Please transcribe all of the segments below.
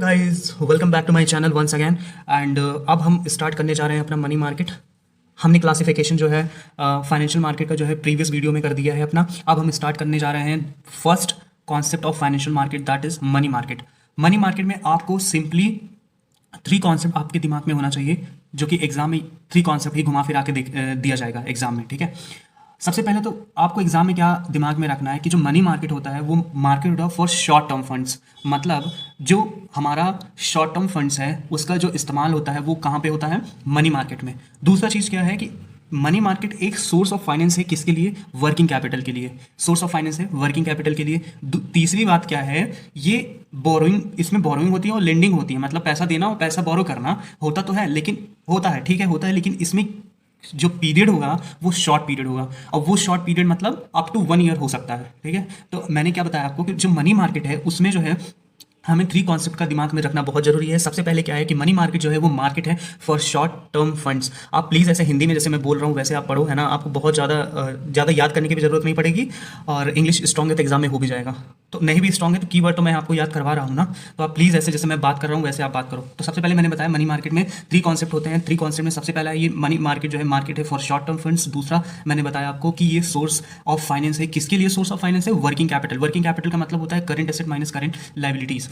Guys, welcome back to my channel once again. And अब हम start करने जा रहे हैं अपना मनी मार्केट। हमने क्लासिफिकेशन जो है फाइनेंशियल मार्केट का जो है प्रीवियस वीडियो में कर दिया है अपना। अब हम स्टार्ट करने जा रहे हैं first concept of financial market, that is money market. Money market में आपको सिंपली 3 कॉन्सेप्ट आपके दिमाग में होना चाहिए, जो कि एग्जाम में 3 कॉन्सेप्ट ही घुमा फिरा के दिया जाएगा एग्जाम में, ठीक है। सबसे पहले तो आपको एग्जाम में क्या दिमाग में रखना है कि जो मनी मार्केट होता है वो मार्केट होता है फॉर शॉर्ट टर्म फंड्स। मतलब जो हमारा शॉर्ट टर्म फंड्स है उसका जो इस्तेमाल होता है वो कहाँ पे होता है? मनी मार्केट में। दूसरा चीज़ क्या है कि मनी मार्केट एक सोर्स ऑफ फाइनेंस है, किसके लिए? वर्किंग कैपिटल के लिए। सोर्स ऑफ फाइनेंस है वर्किंग कैपिटल के लिए। तीसरी बात क्या है, ये बोरोइंग, इसमें बोरोइंग होती है और लेंडिंग होती है। मतलब पैसा देना और पैसा बोरो करना होता तो है, लेकिन होता है, ठीक है, होता है, लेकिन इसमें जो पीरियड होगा वो शॉर्ट पीरियड होगा। और वो शॉर्ट पीरियड मतलब अप टू 1 ईयर हो सकता है, ठीक है। तो मैंने क्या बताया आपको कि जो मनी मार्केट है उसमें जो है हमें 3 कॉन्सेप्ट का दिमाग में रखना बहुत जरूरी है। सबसे पहले क्या है कि मनी मार्केट जो है वो मार्केट है फॉर शॉर्ट टर्म फंड्स। आप प्लीज़ ऐसे हिंदी में जैसे मैं बोल रहा हूँ वैसे आप पढ़ो, है ना। आपको बहुत ज़्यादा याद करने की भी जरूरत नहीं पड़ेगी, और इंग्लिश स्ट्रॉन्ग है तो एग्जाम में हो भी जाएगा। तो नहीं भी स्ट्रॉन्ग है तो कीवर्ड तो मैं आपको याद करवा रहा हूँ ना, तो आप प्लीज़ ऐसे जैसे मैं बात कर रहा हूँ वैसे आप बात करो। तो सबसे पहले मैंने बताया मनी मार्केट में 3 कॉन्सेप्ट होते हैं। 3 कॉन्सेप्ट में सबसे पहला ये मनी मार्केट जो है मार्केट है फॉर शॉर्ट टर्म फंड्स। दूसरा मैंने बताया आपको कि ये सोर्स ऑफ फाइनेंस है। किसके लिए सोर्स ऑफ फाइनेंस है? Working capital. वर्किंग कैपिटल का मतलब होता है current asset minus current liabilities.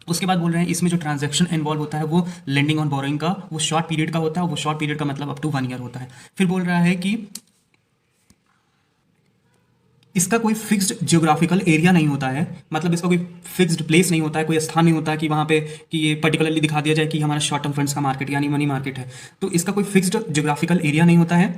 उसके बाद बोल रहे हैं इसमें जो ट्रांजैक्शन इन्वॉल्व होता है वो लेंडिंग और बोरोइंग का, वो शॉर्ट पीरियड का होता है। वो शॉर्ट पीरियड का मतलब अप टू 1 ईयर होता है। फिर बोल रहा है कि इसका कोई फिक्स्ड जियोग्राफिकल एरिया नहीं होता है। मतलब इसका कोई फिक्स्ड प्लेस नहीं होता है, कोई स्थान नहीं होता है कि वहाँ पे कि ये पर्टिकुलरली दिखा दिया जाए कि हमारा शॉर्ट टर्म फंड्स का मार्केट यानी मनी मार्केट है। तो इसका कोई फिक्स्ड जियोग्राफिकल एरिया नहीं होता है।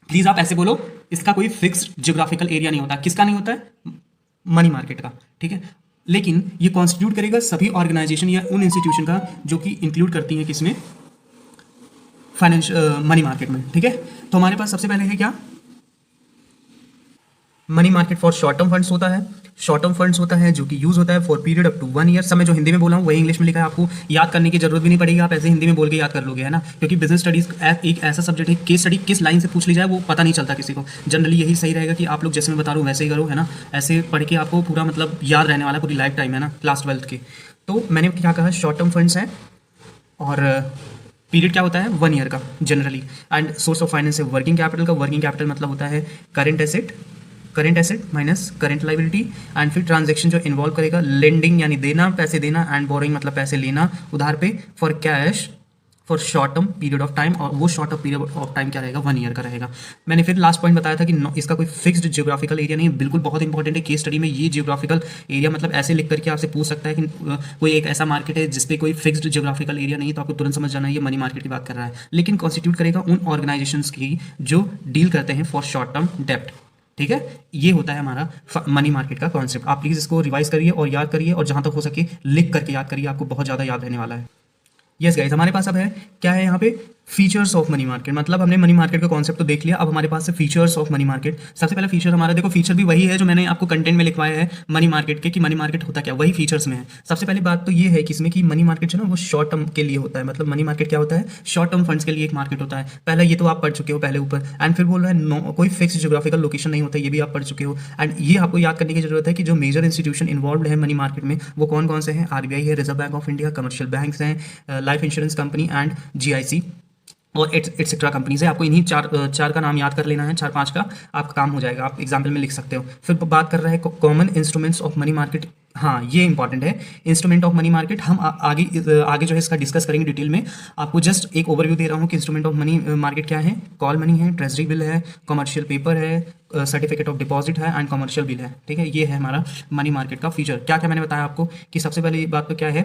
प्लीज़ आप ऐसे बोलो, इसका कोई फिक्स्ड जियोग्राफिकल एरिया नहीं होता। किसका नहीं होता है? मनी मार्केट का, ठीक है। लेकिन ये कॉन्स्टिट्यूट करेगा सभी ऑर्गेनाइजेशन या उन इंस्टीट्यूशन का जो कि इंक्लूड करती हैं किसमें? मनी मार्केट में, ठीक है। तो हमारे पास सबसे पहले है क्या? Money market for short term funds होता है। शॉर्ट टर्म फंड्स होता है जो कि यूज होता है for period up to 1 year. सब मैं जो हिंदी में बोला हूँ वही इंग्लिश में लिखा है, आपको याद करने की जरूरत भी नहीं पड़ेगी, आप ऐसे हिंदी में बोल के याद कर लोगे, है ना। क्योंकि बिजनेस स्टडीज एक ऐसा सब्जेक्ट है, केस स्टडी किस लाइन से पूछ ली जाए वो पता नहीं चलता किसी को। जनरली यही सही रहेगा कि आप लोग जैसे मैं बता रहा हूँ वैसे ही करो, है ना। ऐसे पढ़ के आपको पूरा मतलब याद रहने वाला पूरी लाइफ टाइम, है ना, क्लास 12th के। तो मैंने क्या कहा, शॉर्ट टर्म फंड्स हैं और पीरियड क्या होता है? 1 ईयर का generally. And source of finance है वर्किंग कैपिटल का। वर्किंग कैपिटल मतलब होता है current asset minus current liability. And फिर ट्रांजैक्शन जो इन्वॉल्व करेगा लेंडिंग यानी देना, पैसे देना, एंड बोरोइंग मतलब पैसे लेना उधार पे, for cash for short term period of time. और वो short term period of time क्या रहेगा? 1 ईयर का रहेगा। मैंने फिर लास्ट पॉइंट बताया था कि इसका कोई फिक्स्ड जियोग्राफिकल एरिया नहीं है। बिल्कुल बहुत इंपॉर्टेंट है केस स्टडी में ये जियोग्राफिकल एरिया। मतलब ऐसे लिख करके आपसे पूछ सकता है कि कोई एक ऐसा मार्केट है जिसपे कोई फिक्स्ड जियोग्राफिकल एरिया नहीं है, तो आपको तुरंत समझ जाना है ये मनी मार्केट की बात कर रहा है। लेकिन कॉन्स्टिट्यूट करेगा उन ऑर्गेनाइजेशंस की जो डील करते हैं फॉर शॉर्ट टर्म डेप्ट, ठीक है। ये होता है हमारा मनी मार्केट का कॉन्सेप्ट। आप प्लीज़ इसको रिवाइज करिए और याद करिए, और जहाँ तक हो सके लिख करके याद करिए, आपको बहुत ज़्यादा याद रहने वाला है। यस गाइस, हमारे पास अब है क्या है यहाँ पे? Features of money market. मतलब हमने मनी मार्केट का कॉन्सेप्ट तो देख लिया, अब हमारे पास है फीचर्स ऑफ मनी मार्केट। सबसे पहला फीचर हमारा, देखो फीचर भी वही है जो मैंने आपको कंटेंट में लिखवाया है मनी मार्केट के, कि मनी मार्केट होता क्या, वही फीचर्स में है। सबसे पहली बात तो ये है कि इसमें कि मनी मार्केट जो ना वो शॉर्ट टर्म के लिए होता है। मतलब मनी मार्केट क्या होता है? शॉर्ट टर्म फंड्स के लिए एक मार्केट होता है। पहला ये तो आप पढ़ चुके हो पहले ऊपर। एंड फिर बोल रहा है नो कोई फिक्स जियोग्राफिकल लोकेशन नहीं होता, ये भी आप पढ़ चुके हो। एंड ये आपको याद करने की जरूरत है कि जो मेजर इंस्टीट्यूशन इन्वॉल्व है मनी मार्केट में वो कौन कौन से हैं? आरबीआई है, Reserve Bank of India, commercial banks हैं, life insurance company and GIC और एटसेट्रा कंपनीज है। आपको इन्हीं चार का नाम याद कर लेना है, 4-5 का आपका काम हो जाएगा, आप एग्जाम्पल में लिख सकते हो। फिर बात कर रहा है common instruments of money market. हाँ, ये इंपॉर्टेंट है, इंस्ट्रूमेंट ऑफ मनी मार्केट। हम आगे जो है इसका डिस्कस करेंगे डिटेल में। आपको जस्ट एक ओवरव्यू दे रहा हूँ कि इंस्ट्रूमेंट ऑफ मनी मार्केट क्या है। कॉल मनी है, ट्रेजरी बिल है, कमर्शियल पेपर है, सर्टिफिकेट ऑफ डिपॉजिट है एंड कमर्शियल बिल है, ठीक है। ये है हमारा मनी मार्केट का फीचर। क्या क्या मैंने बताया आपको कि सबसे पहले बात तो क्या है,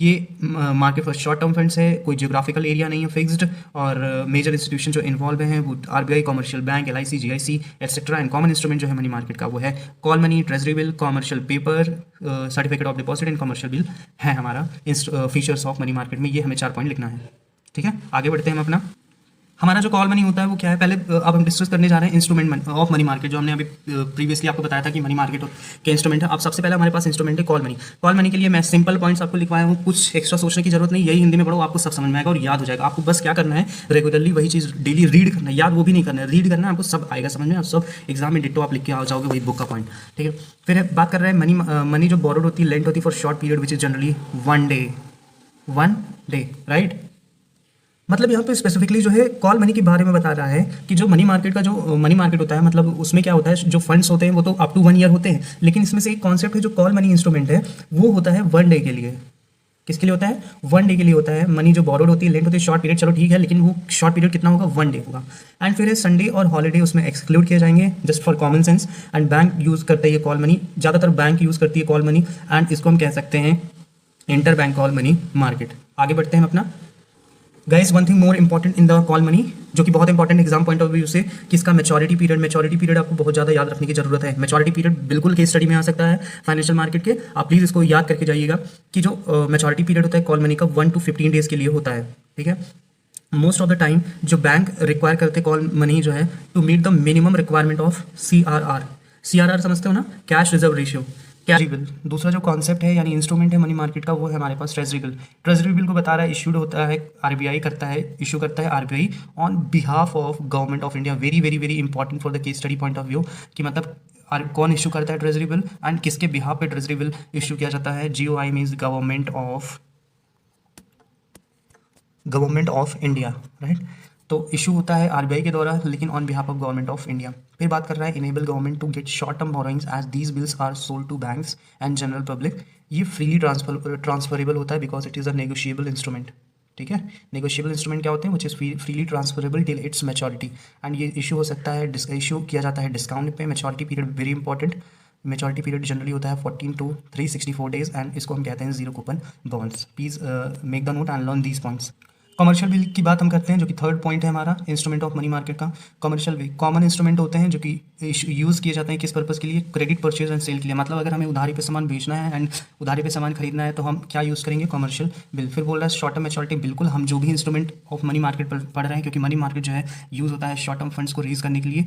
ये market for short term funds है, कोई जियोग्राफिकल एरिया नहीं है फिक्स्ड, और मेजर इंस्टीट्यूशन जो इन्वॉल्व हैं वो RBI, commercial bank, LIC, GIC etcetera. And common instrument जो है मनी मार्केट का वो है call money, treasury bill, commercial paper, certificate of deposit and commercial bill है हमारा फीचर्स ऑफ मनी मार्केट में। ये हमें 4 पॉइंट लिखना है, ठीक है। आगे बढ़ते हैं हम अपना। हमारा जो कॉल मनी होता है वो क्या है? पहले अब हम डिस्कस करने जा रहे हैं इंस्ट्रूमेंट ऑफ मनी मार्केट, जो हमने अभी प्रीवियसली आपको बताया था कि मनी मार्केट के इंस्ट्रूमेंट है। अब सबसे पहले हमारे पास इंस्ट्रूमेंट है कॉल मनी। कॉल मनी के लिए मैं सिंपल पॉइंट्स आपको लिखवाया हूँ, कुछ एक्स्ट्रा सोचने की जरूरत नहीं, यही हिंदी में पढ़ो, आपको सब समझ में आएगा और याद हो जाएगा। आपको बस क्या करना है, रेगुलरली वही चीज़ डेली रीड करना है, याद वो भी नहीं करना है, रीड करना है, आपको सब आएगा समझ में। आप सब एग्जाम में डिट्टो आप लिख के आ जाओगे वही बुक का पॉइंट, ठीक है। फिर बात कर रहे हैं मनी जो बोरोड होती है, लेंट होती है for short period which is generally 1 day, 1 day, right. मतलब यहाँ पे स्पेसिफिकली जो है कॉल मनी के बारे में बता रहा है कि जो मनी मार्केट का जो मनी मार्केट होता है, मतलब उसमें क्या होता है, जो फंड्स होते हैं वो तो अप टू 1 ईयर होते हैं, लेकिन इसमें से एक कॉन्सेप्ट है जो कॉल मनी इंस्ट्रूमेंट है, वो होता है 1 डे के लिए। किसके लिए होता है? 1 डे के लिए होता है। मनी जो बोरोड होती है, लेंट होती है शॉर्ट पीरियड, चलो ठीक है, लेकिन वो शॉर्ट पीरियड कितना होगा? 1 डे होगा। एंड फिर है संडे और हॉलीडे उसमें एक्सक्लूड किए जाएंगे just for common sense. And bank use करते हैं ये कॉल मनी, ज़्यादातर बैंक यूज़ करती है कॉल मनी, एंड इसको हम कह सकते हैं inter bank call money market. आगे बढ़ते हैं हम अपना। Guys, one thing more important in the call money, जो कि बहुत important exam point of view से, कि इसका मैच्योरिटी पीरियड आपको बहुत ज़्यादा याद रखने की जरूरत है। मैच्योरिटी पीरियड बिल्कुल केस स्टडी में आ सकता है फाइनेंशियल मार्केट के, आप प्लीज़ इसको याद करके जाइएगा कि जो मैच्योरिटी पीरियड होता है कॉल मनी का 1 to 15 डेज के लिए होता है, ठीक है। मोस्ट ऑफ द टाइम जो बैंक रिक्वायर करते कॉल मनी जो है to meet the minimum requirement of CRR समझते हो ना, cash reserve ratio. Treasury bill दूसरा जो कॉन्सेप्ट है यानी इंस्ट्रूमेंट है मनी मार्केट का, वो है हमारे पास ट्रेजरी बिल। ट्रेजरी बिल को बता रहा है इशूड होता है RBI करता है, इशू करता है RBI on behalf of government of India. Very very very important for the case study point of view, कि मतलब कौन इशू करता है ट्रेजरी बिल एंड किसके बिहाफ पे ट्रेजरी बिल इशू किया जाता है। GOI means government of India, right. तो इशू होता है RBI के द्वारा, लेकिन on behalf of government of India. फिर बात कर रहा है enable government to get short term borrowings as these bills are sold to banks and general public. ये फ्रीली ट्रांसफरेबल होता है because it is a negotiable instrument, ठीक है। नेगोशिएबल इंस्ट्रूमेंट क्या होते हैं? Which is freely transferable till its maturity. And ये issue हो सकता है, इशू किया जाता है डिस्काउंट पे। Maturity period very important, maturity period generally होता है 14 to 364 डेज, एंड इसको हम कहते हैं zero coupon bonds. Please make the note and learn these points. Commercial bill की बात हम करते हैं, जो कि थर्ड पॉइंट है हमारा इंस्ट्रूमेंट ऑफ मनी मार्केट का। कमर्शियल बिल कॉमन इंस्ट्रूमेंट होते हैं जो कि यूज़ किए जाते हैं किस पर्पज़ के लिए? क्रेडिट परचेज एंड सेल के लिए। मतलब अगर हमें उधारी पे सामान बेचना है एंड उधारी पे सामान खरीदना है तो हम क्या यूज़ करेंगे? Commercial bill. फिर बोल रहा है शॉर्ट टर्म मैच्योरिटी। बिल्कुल, हम जो भी इंस्ट्रूमेंट ऑफ मनी मार्केट पढ़ रहे हैं, क्योंकि मनी मार्केट जो है यूज़ होता है शॉर्ट टर्म फंड्स को रेज करने के लिए,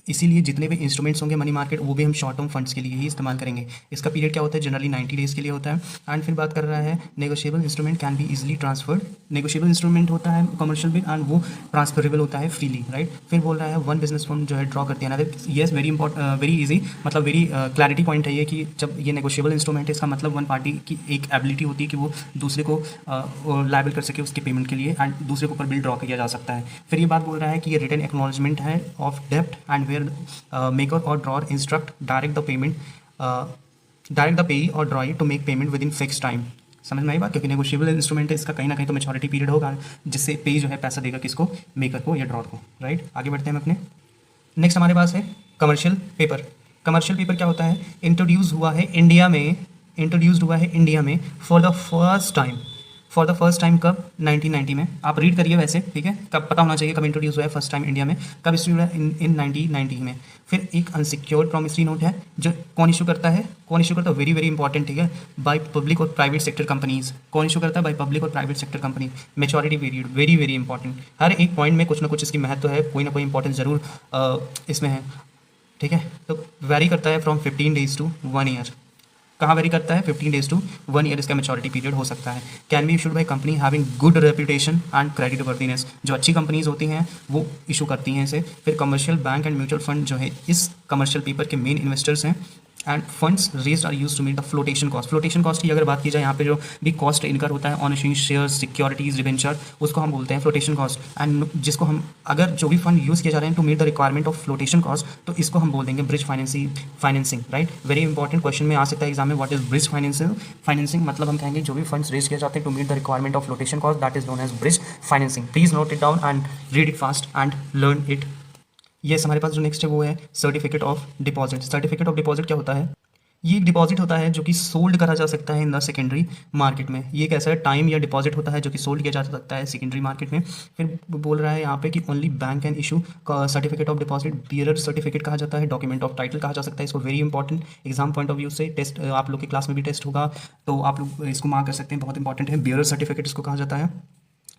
इसीलिए जितने भी इंस्ट्रूमेंट्स होंगे मनी मार्केट वो भी हम शॉर्ट टर्म फंड्स के लिए ही इस्तेमाल करेंगे। इसका पीरियड क्या होता है? जनरली 90 डेज़ के लिए होता है। एंड फिर बात कर रहा है negotiable instrument can be easily transferred. Negotiable instrument होता है कमर्शियल बिल एंड वो ट्रांसफरेबल होता है फ्रीली, राइट। फिर बोल रहा है वन बिजनेस फर्म जो है ड्रॉ करती है। येस, वेरी वेरी इजी, मतलब वेरी क्लैरिटी पॉइंट है ये कि जब ये नेगोशिएबल इंस्ट्रूमेंट है, इसका मतलब वन पार्टी की एक एबिलिटी होती है कि वो दूसरे को लायबल कर सके उसके पेमेंट के लिए, एंड दूसरे के ऊपर बिल ड्रॉ किया जा सकता है। फिर ये बात बोल रहा है कि ये रिटन एक्नॉलेजमेंट है ऑफ डेप्ट एंड वेयर मेकर और drawer instruct direct the payee और drawee to make payment within fix time. समझ में आई बात? क्योंकि नेगोशिएबल इंस्ट्रूमेंट है, इसका कहीं ना कहीं तो मैच्योरिटी पीरियड होगा जिससे पे जो है पैसा देगा किसको? मेकर को या ड्रॉर को, राइट। आगे बढ़ते हैं हम अपने। नेक्स्ट हमारे पास है कमर्शियल पेपर। कमर्शियल पेपर क्या होता है? इंट्रोड्यूस हुआ है इंडिया में फॉर द फर्स्ट टाइम कब? 1990 में। आप रीड करिए वैसे, ठीक है, कब पता होना चाहिए कब इंट्रोड्यूस हुआ है फर्स्ट टाइम इंडिया में, कब इशू हुआ है? इन 1990 में। फिर एक अनसिक्योर्ड प्रॉमिसरी नोट है, जो कौन इशू करता है? वेरी वेरी इंपॉर्टेंट, ठीक है, बाय पब्लिक और प्राइवेट सेक्टर कंपनीज। कौन इशू करता है? बाय पब्लिक और private sector company. Maturity period very very important, हर एक पॉइंट में कुछ ना कुछ इसकी महत्व है, कोई ना कोई इंपॉर्टेंस जरूर इसमें है, ठीक है। तो वेरी करता है फ्रॉम 15 डेज टू 1 ईयर। कहाँ वेरी करता है? 15 डेज टू 1 ईयर इसका मैच्योरिटी पीरियड हो सकता है। Can be issued by company having good reputation and credit worthiness. जो अच्छी कंपनीज होती हैं वो इशू करती हैं इसे। फिर commercial bank and mutual fund जो है इस कमर्शियल पेपर के मेन इन्वेस्टर्स हैं। And funds raised are used to meet the flotation cost. Flotation cost की अगर बात की जाए, यहाँ पे जो भी कॉस्ट इनकर होता है on issuing shares, securities, debenture, उसको हम बोलते हैं फ्लोटेशन कॉस्ट। एंड जिसको हम, अगर जो भी फंड यूज़ किए जा रहे हैं to meet the requirement of flotation cost, तो इसको हम बोल देंगे bridge financing, right. Very important question में आ सकता है एग्जाम में, व्हाट इज ब्रिज फाइनेंसिंग? मतलब हम कहेंगे जो भी फंड्स रेज किए जाते हैं to meet the requirement of flotation cost, that is known as bridge financing. Please note it down and read it fast and learn it. Yes, हमारे पास जो नेक्स्ट है वो है certificate of deposit. Certificate of deposit क्या होता है? ये एक डिपॉजिट होता है जो कि सोल्ड करा जा सकता है इन द सेकेंडरी मार्केट में। ये एक ऐसा टाइम या डिपॉजिट होता है जो कि सोल्ड किया जा सकता है सेकेंडरी मार्केट में। फिर बोल रहा है यहाँ पे कि only bank can issue certificate of deposit. Bearer certificate कहा जाता है, डॉक्यूमेंट ऑफ टाइटल कहा जा सकता है इसको। Very important exam point of view से, टेस्ट आप लोग की क्लास में भी टेस्ट होगा तो आप लोग इसको मार्क कर सकते हैं, बहुत इंपॉर्टेंट है। बियरर सर्टिफिकेट इसको कहा जाता है।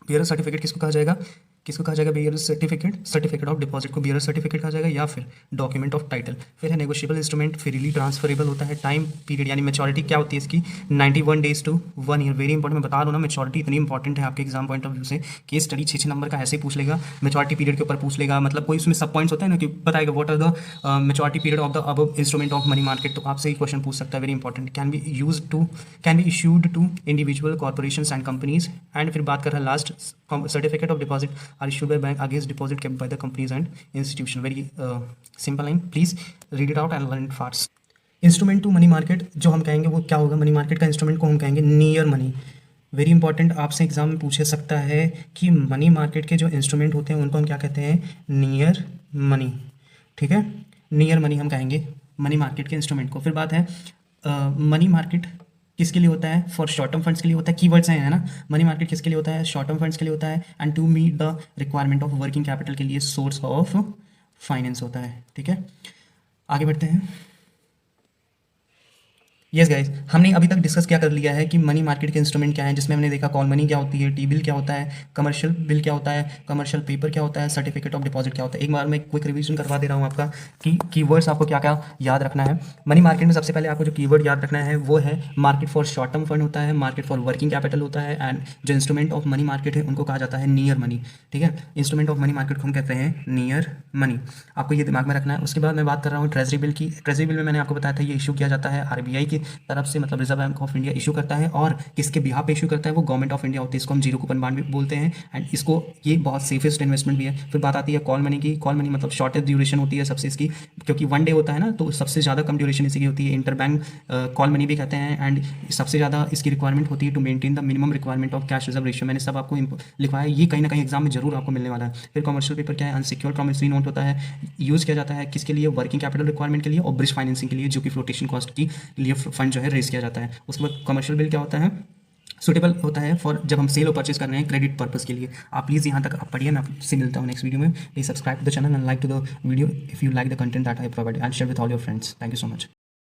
बियरर सर्टिफिकेट किसको कहा जाएगा? किसको कहा जाएगा bearer certificate, certificate of deposit को बेयर सर्टिफिकेट कहा जाएगा, या फिर डॉक्यूमेंट ऑफ टाइटल। फिर है नेगोशिएबल इंस्ट्रूमेंट, फ्रीली ट्रांसफरेबल होता है। टाइम पीरियड यानी मैच्योरिटी क्या होती है इसकी, 91 days to 1 year. Very important, मैं बता रहा हूँ ना, मैच्योरिटी इतनी इंपॉर्टेंट है आपके एग्जाम पॉइंट ऑफ व्यू से। केस स्टडी 6 नंबर का ऐसे ही पूछ लेगा, मैच्योरिटी पीरियड के ऊपर पूछ लेगा, मतलब कोई उसमें सब पॉइंट्स होता है ना कि बताएगा what are the maturity period of the अब इंस्ट्रूमेंट ऑफ मनी मार्केट, तो आपसे ही क्वेश्चन पूछ सकता है। Very important, can be issued to individual corporations and companies. And फिर बात कर रहा है last, certificate of deposit are issued by bank against deposit kept by the companies and institution. Very simple line, please read it out and learn it fast. Instrument to money market जो हम कहेंगे वो क्या होगा, money market का instrument को हम कहेंगे नियर मनी। वेरी इंपॉर्टेंट, आपसे एग्जाम में पूछे सकता है कि मनी मार्केट के जो इंस्ट्रूमेंट होते हैं उनको हम क्या कहते हैं, नियर मनी। ठीक है, नियर मनी हम कहेंगे मनी मार्केट के इंस्ट्रूमेंट को। फिर बात है मनी मार्केट किसके लिए होता है, फॉर शॉर्ट टर्म फंड्स के लिए होता है। कीवर्ड्स हैं है ना, मनी मार्केट किसके लिए होता है, शॉर्ट टर्म फंड्स के लिए होता है, and to meet the requirement of working capital के लिए सोर्स ऑफ फाइनेंस होता है। ठीक है, आगे बढ़ते हैं। यस गाइज, हमने अभी तक डिस्कस क्या कर लिया है कि मनी मार्केट के इंस्ट्रूमेंट क्या है, जिसमें हमने देखा कॉल मनी क्या होती है, टी बिल क्या होता है, कमर्शियल बिल क्या होता है, कमर्शियल पेपर क्या होता है, सर्टिफिकेट ऑफ डिपॉजिट क्या होता है। एक बार मैं क्विक रिवीजन करवा दे रहा हूँ आपका कि कीवर्ड्स आपको क्या क्या याद रखना है। मनी मार्केट में सबसे पहले आपको जो कीवर्ड याद रखना है वो है market for short term fund होता है, मार्केट फॉर वर्किंग कैपिटल होता है, एंड जो इंस्ट्रूमेंट ऑफ मनी मार्केट है उनको कहा जाता है नियर मनी। ठीक है, इंस्ट्रूमेंट ऑफ मनी मार्केट को हम कहते हैं नियर मनी, आपको ये दिमाग में रखना है। उसके बाद मैं बात कर रहा हूँ ट्रेजरी बिल की। ट्रेजरी बिल में मैंने आपको बताया था ये इशू किया जाता है आरबीआई की तरफ से, मतलब reserve Bank of India issue करता है, और किसके बिहाफ पे इशू करता है, वो गवर्नमेंट ऑफ इंडिया होती है। इसको हम जीरो कूपन बॉन्ड भी बोलते हैं, एंड इसको ये बहुत सेफेस्ट इन्वेस्टमेंट भी है। फिर बात आती है कॉल मनी की। कॉल मनी मतलब शॉर्टेस्ट ड्यूरेशन होती है सबसे इसकी, क्योंकि 1 डे होता है ना, तो सबसे ज़्यादा कम ड्यूरेशन इसी की होती है। इंटर बैंक कॉल मनी भी कहते हैं, एंड सबसे ज़्यादा इसकी रिक्वायरमेंट होती है to maintain the minimum requirement of cash reserve ratio. मैंने सब आपको लिखवाया है, ये कहीं ना कहीं एग्जाम में जरूर आपको मिलने वाला है। फिर कमर्शियल पेपर क्या है, अनसिक्योर्ड प्रॉमिसरी नोट होता है, यूज़ किया जाता है किसके लिए, वर्किंग कैपिटल रिक्वायरमेंट के लिए और ब्रिज फाइनेंसिंग के लिए, जो कि फ्लोटेशन कॉस्ट की लिए फंड जो है रेज किया जाता है। उसके बाद कमर्शियल बिल क्या होता है, सुटेबल होता है फॉर जब हम सेल और परचेज कर रहे हैं क्रेडिट पर्पस के लिए। आप प्लीज़ यहाँ तक आप पढ़िए, मैं आपसे मिलता हूँ नेक्स्ट वीडियो में। Please subscribe the channel and like to the video if you like the content that I provide and share with all your friends. Thank you so much.